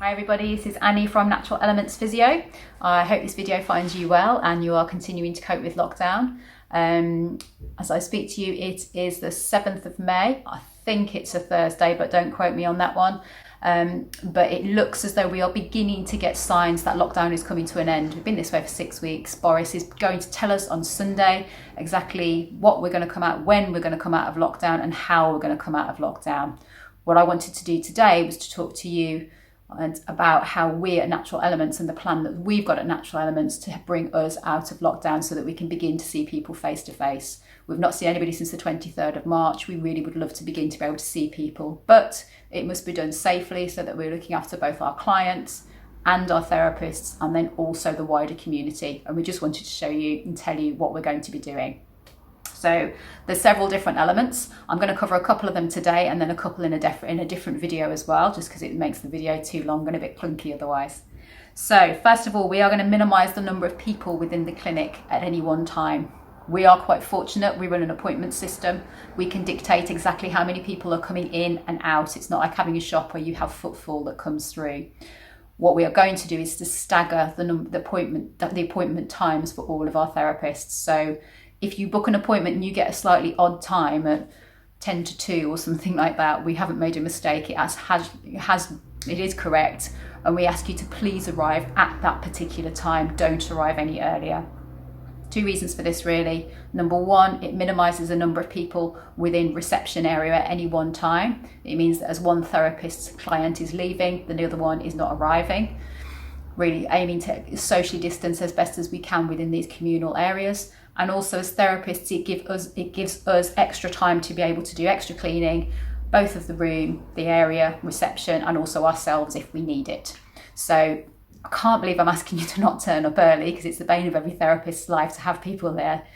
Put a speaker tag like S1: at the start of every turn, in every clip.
S1: Hi everybody, this is Annie from Natural Elements Physio. I hope this video finds you well and you are continuing to cope with lockdown. As I speak to you, it is the 7th of May. I think it's a Thursday, but don't quote me on that one. But it looks as though we are beginning to get signs that lockdown is coming to an end. We've been this way for 6 weeks. Boris is going to tell us on Sunday exactly what we're going to come out, when we're going to come out of lockdown and how we're going to come out of lockdown. What I wanted to do today was to talk to you and about how we at Natural Elements and the plan that we've got at Natural Elements to bring us out of lockdown so that we can begin to see people face to face. We've not seen anybody since the 23rd of March. We really would love to begin to be able to see people, but it must be done safely so that we're looking after both our clients and our therapists and then also the wider community. And we just wanted to show you and tell you what we're going to be doing. So there's several different elements. I'm going to cover a couple of them today and then a couple in a different video as well, just because it makes the video too long and a bit clunky otherwise. So first of all, we are going to minimise the number of people within the clinic at any one time. We are quite fortunate. We run an appointment system. We can dictate exactly how many people are coming in and out. It's not like having a shop where you have footfall that comes through. What we are going to do is to stagger the appointment times for all of our therapists. So if you book an appointment and you get a slightly odd time at 10 to 2 or something like that, we haven't made a mistake. It is correct. And we ask you to please arrive at that particular time. Don't arrive any earlier. 2 reasons for this really. Number one, it minimises the number of people within reception area at any one time. It means that as one therapist's client is leaving, the other one is not arriving. Really aiming to socially distance as best as we can within these communal areas. And also as therapists, it gives us extra time to be able to do extra cleaning, both of the room, the area, reception, and also ourselves if we need it. So I can't believe I'm asking you to not turn up early, because it's the bane of every therapist's life to have people there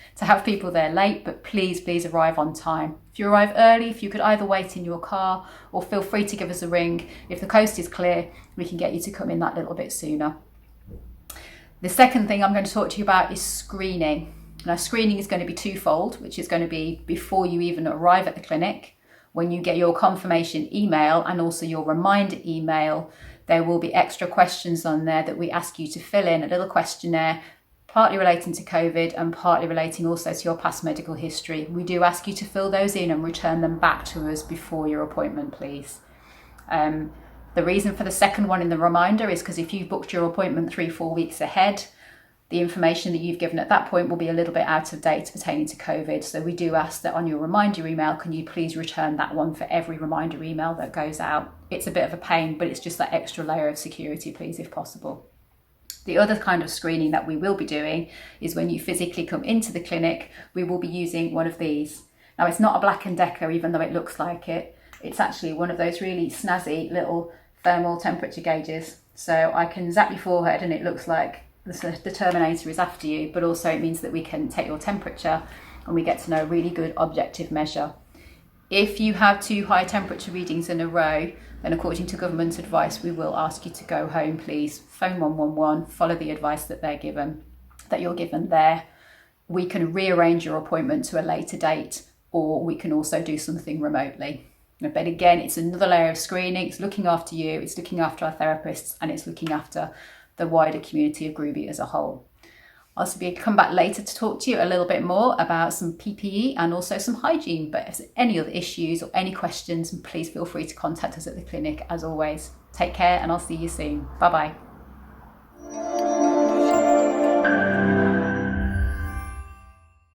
S1: late, but please arrive on time. If you arrive early, if you could either wait in your car or feel free to give us a ring. If the coast is clear, we can get you to come in that little bit sooner. The second thing I'm going to talk to you about is screening. Now, screening is going to be twofold, which is going to be before you even arrive at the clinic, when you get your confirmation email and also your reminder email. There will be extra questions on there that we ask you to fill in, a little questionnaire, partly relating to COVID and partly relating also to your past medical history. We do ask you to fill those in and return them back to us before your appointment, please. The reason for the second one in the reminder is because if you've booked your appointment 3-4 weeks ahead, the information that you've given at that point will be a little bit out of date pertaining to COVID. So we do ask that on your reminder email, can you please return that one for every reminder email that goes out? It's a bit of a pain, but it's just that extra layer of security, please, if possible. The other kind of screening that we will be doing is when you physically come into the clinic, we will be using one of these. Now, it's not a Black & Decker, even though it looks like it. It's actually one of those really snazzy little thermal temperature gauges. So I can zap your forehead and it looks like the Terminator is after you, but also it means that we can take your temperature and we get to know a really good objective measure. If you have 2 high temperature readings in a row, then according to government advice, we will ask you to go home, please. Phone 111, follow the advice that you're given there. We can rearrange your appointment to a later date, or we can also do something remotely. But again, it's another layer of screening. It's looking after you, it's looking after our therapists, and it's looking after the wider community of Groovy as a whole. I'll also come back later to talk to you a little bit more about some PPE and also some hygiene. But if there's any other issues or any questions, please feel free to contact us at the clinic as always. Take care and I'll see you soon. Bye bye.